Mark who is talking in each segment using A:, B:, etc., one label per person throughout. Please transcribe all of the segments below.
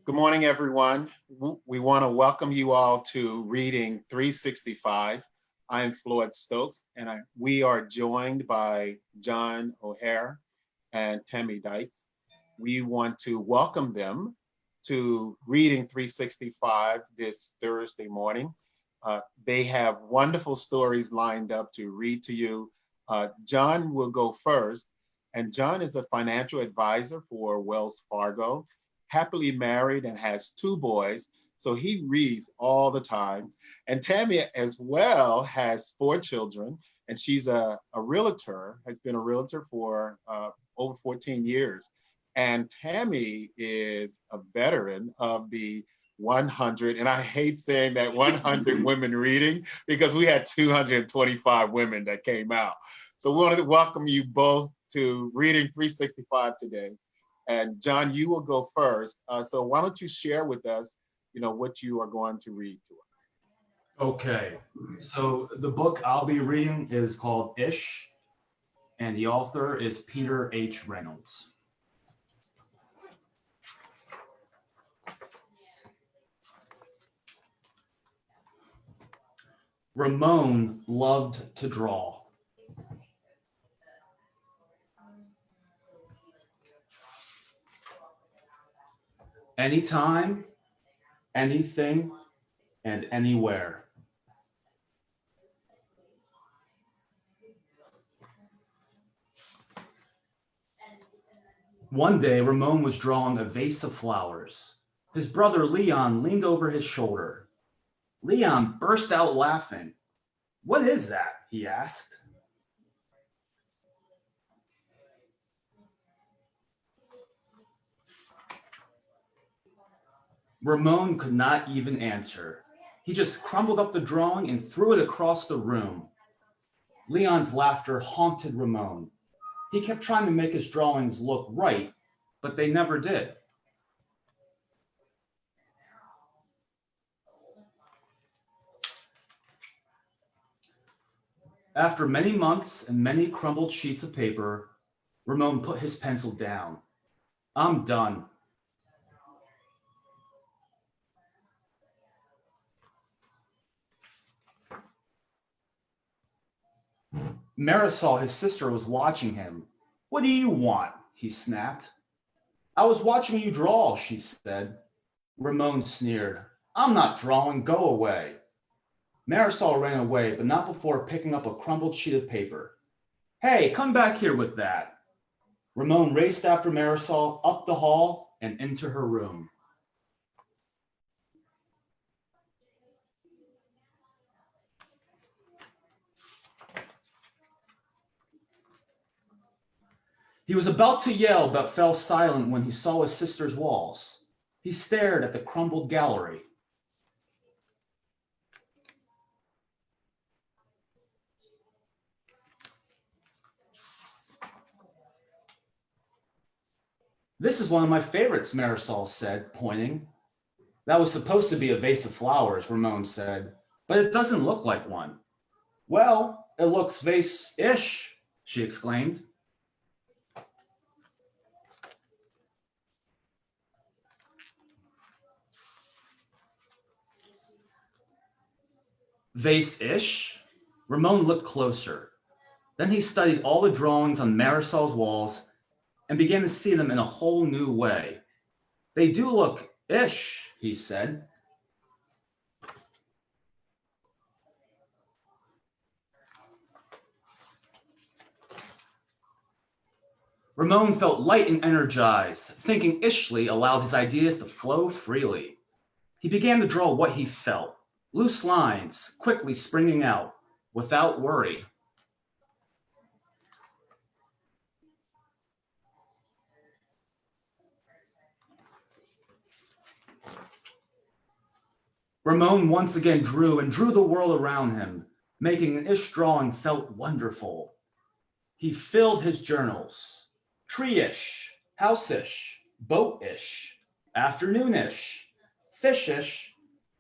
A: Good morning, everyone. We want to welcome you all to Reading 365. I'm Floyd Stokes, and we are joined by John O'Hare and Tami Dykes. We want to welcome them to Reading 365 this Thursday morning. They have wonderful stories lined up to read to you. John will go first, and John is a financial advisor for Wells Fargo, happily married and has two boys, so he reads all the time. And Tami as well has four children, and she's a realtor, has been a realtor for over 14 years. And Tami is a veteran of the 100, and I hate saying that 100 women reading because we had 225 women that came out. So we wanted to welcome you both to Reading 365 today. And John, you will go first. So why don't you share with us, what you are going to read to us?
B: Okay, so the book I'll be reading is called Ish, and the author is Peter H. Reynolds. Ramon loved to draw. Anytime, anything, and anywhere. One day, Ramon was drawing a vase of flowers. His brother Leon leaned over his shoulder. Leon burst out laughing. "What is that?" he asked. Ramon could not even answer. He just crumpled up the drawing and threw it across the room. Leon's laughter haunted Ramon. He kept trying to make his drawings look right, but they never did. After many months and many crumbled sheets of paper, Ramon put his pencil down. "I'm done." Marisol, his sister, was watching him. "What do you want?" he snapped. "I was watching you draw," she said. Ramon sneered. "I'm not drawing, go away." Marisol ran away, but not before picking up a crumpled sheet of paper. "Hey, come back here with that." Ramon raced after Marisol up the hall and into her room. He was about to yell, but fell silent when he saw his sister's walls. He stared at the crumbled gallery. "This is one of my favorites," Marisol said, pointing. "That was supposed to be a vase of flowers," Ramon said, "but it doesn't look like one." "Well, it looks vase-ish," she exclaimed. "Vase-ish?" Ramon looked closer. Then he studied all the drawings on Marisol's walls and began to see them in a whole new way. "They do look ish," he said. Ramon felt light and energized. Thinking ishly allowed his ideas to flow freely. He began to draw what he felt, loose lines quickly springing out, without worry. Ramon once again drew and drew the world around him, making an ish drawing felt wonderful. He filled his journals. Tree-ish, house-ish, boat-ish, afternoon-ish, fish-ish,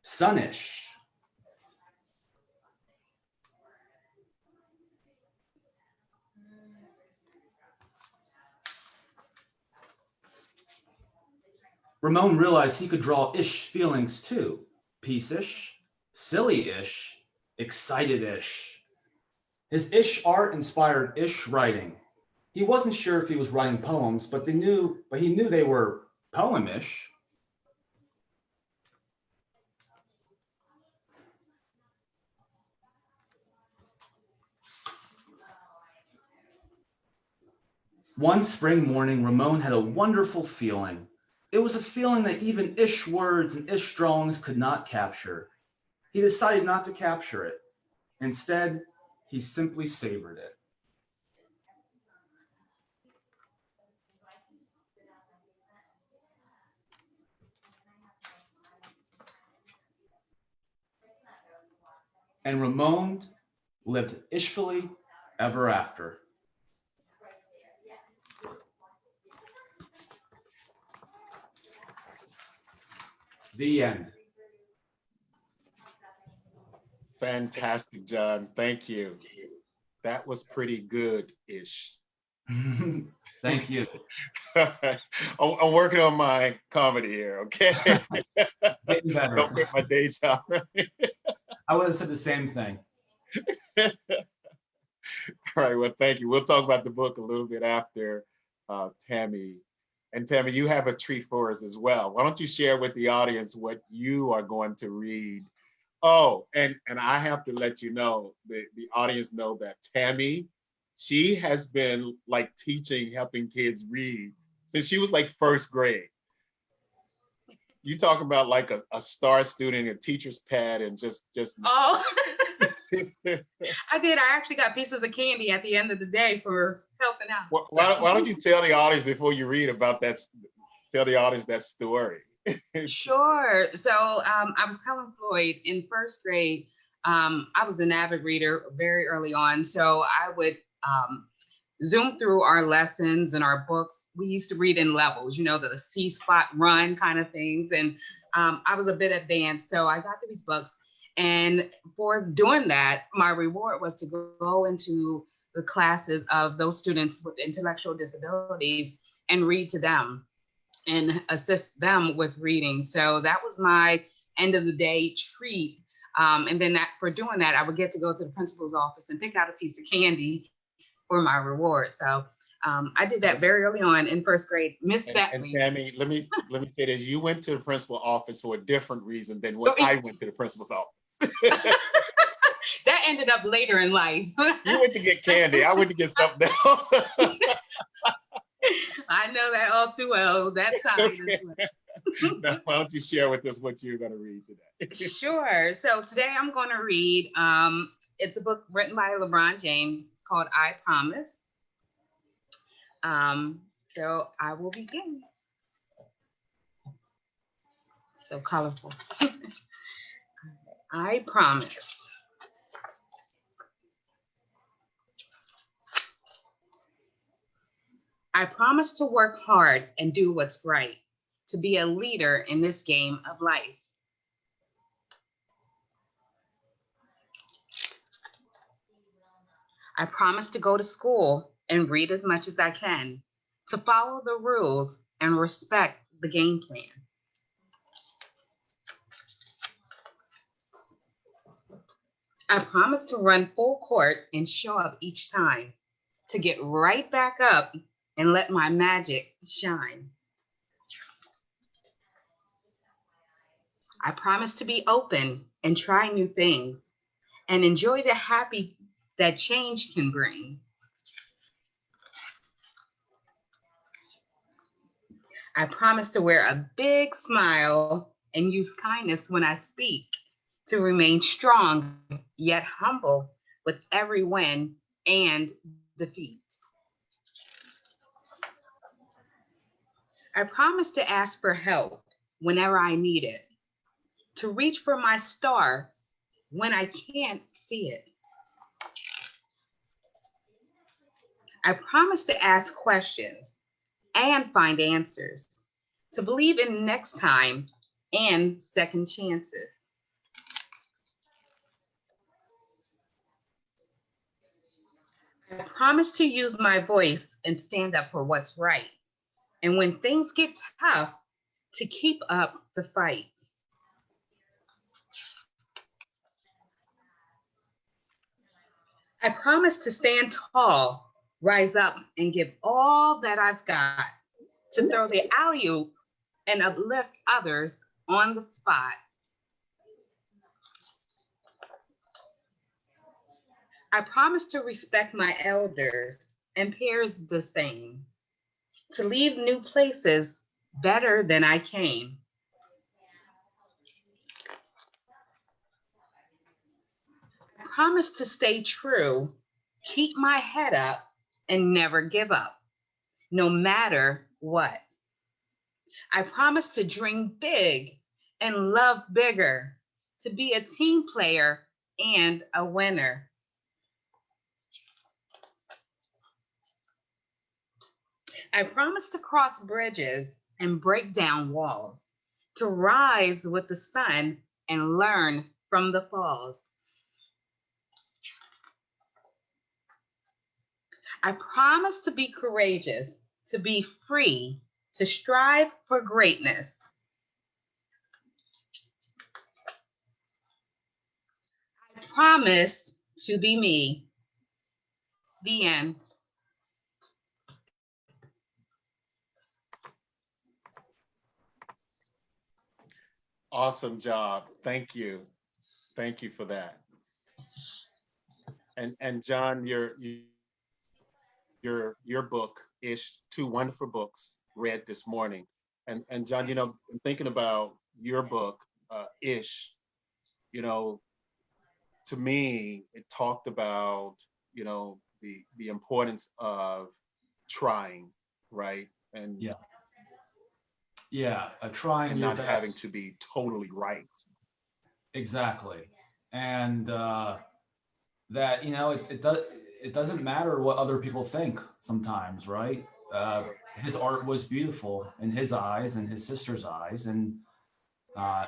B: sun-ish. Ramon realized he could draw ish feelings too. Peace-ish, silly-ish, excited-ish. His ish art inspired ish writing. He wasn't sure if he was writing poems, but he knew they were poem-ish. One spring morning, Ramon had a wonderful feeling. It was a feeling that even ish words and ish drawings could not capture. He decided not to capture it. Instead, he simply savored it. And Ramon lived ishfully ever after. The end.
A: Fantastic, John. Thank you. That was pretty good-ish.
B: Thank you.
A: I'm working on my comedy here, okay?
B: Getting better.
A: Don't quit my day job.
B: I would have said the same thing.
A: All right, well, thank you. We'll talk about the book a little bit after Tami. And Tami, you have a treat for us as well. Why don't you share with the audience what you are going to read? Oh, and I have to let you know, the audience know that Tami, she has been like teaching, helping kids read since she was like first grade. You talking about like a star student, a teacher's pet, and just
C: Oh, I did. I actually got pieces of candy at the end of the day for helping out.
A: Why don't you tell the audience before you read about that? Tell the audience that story.
C: Sure. So I was telling Floyd in first grade, I was an avid reader very early on. So I would zoom through our lessons and our books. We used to read in levels, the C spot run kind of things. And I was a bit advanced. So I got these books. And for doing that, my reward was to go into the classes of those students with intellectual disabilities and read to them and assist them with reading. So that was my end of the day treat. And then for doing that, I would get to go to the principal's office and pick out a piece of candy for my reward. So I did that very early on in first grade. Miss Bentley.
A: And Tami, let me say this: you went to the principal's office for a different reason than what I went to the principal's office.
C: That ended up later in life.
A: You went to get candy. I went to get something else.
C: I know that all too well. That's time.
A: Okay. Now, why don't you share with us what you're going to read today?
C: Sure. So today I'm going to read. It's a book written by LeBron James. It's called I Promise. So I will begin. So colorful. I promise. I promise to work hard and do what's right, to be a leader in this game of life. I promise to go to school and read as much as I can, to follow the rules and respect the game plan. I promise to run full court and show up each time, to get right back up and let my magic shine. I promise to be open and try new things and enjoy the happy that change can bring. I promise to wear a big smile and use kindness when I speak, to remain strong yet humble with every win and defeat. I promise to ask for help whenever I need it, to reach for my star when I can't see it. I promise to ask questions and find answers, to believe in next time and second chances. I promise to use my voice and stand up for what's right. And when things get tough, to keep up the fight. I promise to stand tall, rise up, and give all that I've got, to throw the alley-oop and uplift others on the spot. I promise to respect my elders and peers the same, to leave new places better than I came. I promise to stay true, keep my head up, and never give up, no matter what. I promise to dream big and love bigger, to be a team player and a winner. I promise to cross bridges and break down walls, to rise with the sun and learn from the falls. I promise to be courageous, to be free, to strive for greatness. I promise to be me. The end.
A: Awesome job. Thank you. Thank you for that. And John, your book is Two Wonderful Books read this morning. And John, thinking about your book, Ish, you know, to me, it talked about, the importance of trying, right? And
B: Yeah. Yeah. Trying
A: and
B: your
A: not having
B: best.
A: to be totally right.
B: Exactly. And that, it doesn't matter what other people think sometimes, right? His art was beautiful in his eyes and his sister's eyes. And uh,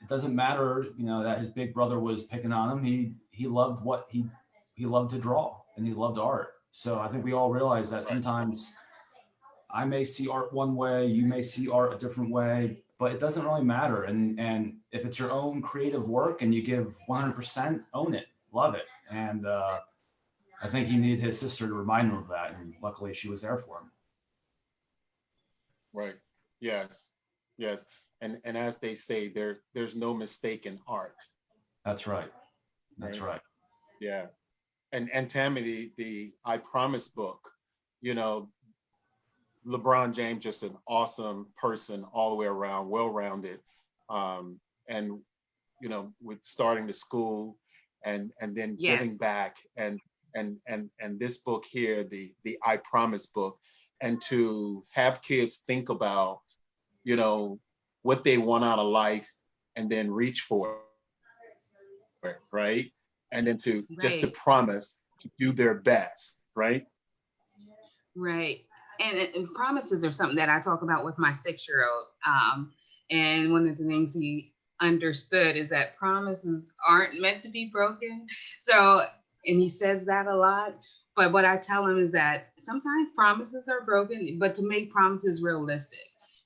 B: it doesn't matter, that his big brother was picking on him. He loved what he loved to draw, and he loved art. So I think we all realize that sometimes I may see art one way, you may see art a different way, but it doesn't really matter. And if it's your own creative work and you give 100%, own it, love it. And I think he needed his sister to remind him of that, and luckily she was there for him.
A: Right. Yes. Yes. And as they say, there's no mistake in art.
B: That's right. That's right.
A: Yeah. And Tammy, the I Promise book, you know, LeBron James just an awesome person all the way around, well-rounded. And with starting the school and then giving
C: Yes.
A: back and this book here, the I Promise book, and to have kids think about, you know, what they want out of life and then reach for it, right? And then to just to
C: Right.
A: promise to do their best, right?
C: Right. And promises are something that I talk about with my 6-year-old. And one of the things he understood is that promises aren't meant to be broken. So, and he says that a lot. But what I tell him is that sometimes promises are broken, but to make promises realistic.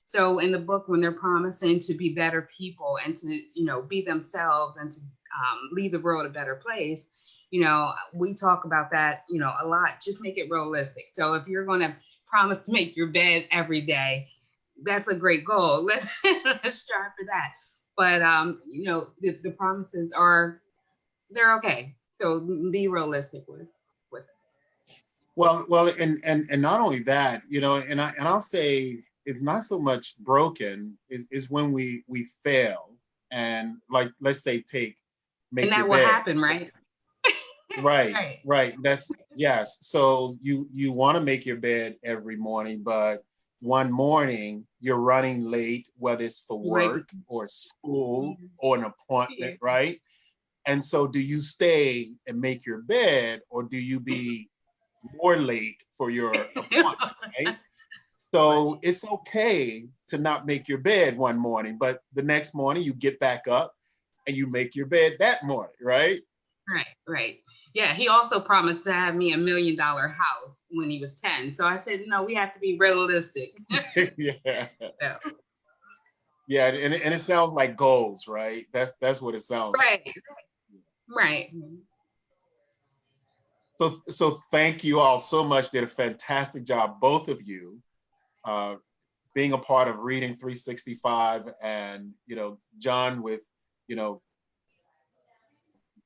C: So in the book, when they're promising to be better people and to, be themselves and to leave the world a better place, we talk about that, a lot. Just make it realistic. So if you're going to promise to make your bed every day, that's a great goal. Let's strive for that. But the promises they're okay. So be realistic with it.
A: Well, and not only that, I'll say it's not so much broken is when we fail and like let's say
C: And
A: make your
C: that will
A: bed.
C: happen, right?
A: Right,
C: Right.
A: right. That's yes. So you want to make your bed every morning, but one morning you're running late, whether it's for
C: Right.
A: work or school
C: Yeah.
A: or an
C: Yeah.
A: appointment, right? And so do you stay and make your bed or do you be more late for your appointment, right? So
C: Right.
A: it's okay to not make your bed one morning, but the next morning you get back up and you make your bed that morning, right?
C: Right, right. Yeah, he also promised to have me $1 million house when he was 10. So I said, no, we have to be realistic.
A: Yeah.
C: So,
A: Yeah, and it sounds like goals, right? That's what it sounds like.
C: Right, right.
A: So thank you all so much. Did a fantastic job, both of you, uh, being a part of Reading 365, and John with you know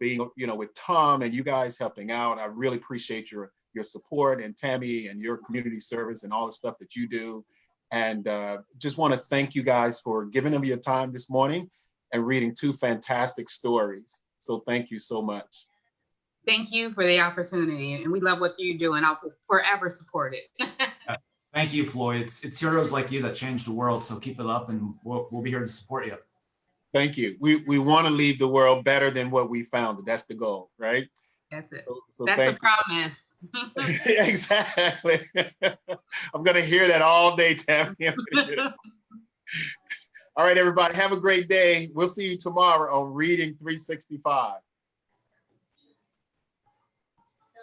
A: being with Tom and you guys helping out. I really appreciate your support, and Tami and your community service and all the stuff that you do. And just want to thank you guys for giving them your time this morning and reading two fantastic stories. So thank you so much.
C: Thank you for the opportunity, and we love what you do, and I'll forever support it.
B: Thank you, Floyd. It's heroes like you that change the world. So keep it up, and we'll be here to support you.
A: Thank you. We want to leave the world better than what we found it. That's the goal, right?
C: That's it.
A: So
C: That's a promise.
A: Exactly. I'm going to hear that all day, Tami. All right, everybody. Have a great day. We'll see you tomorrow on Reading 365.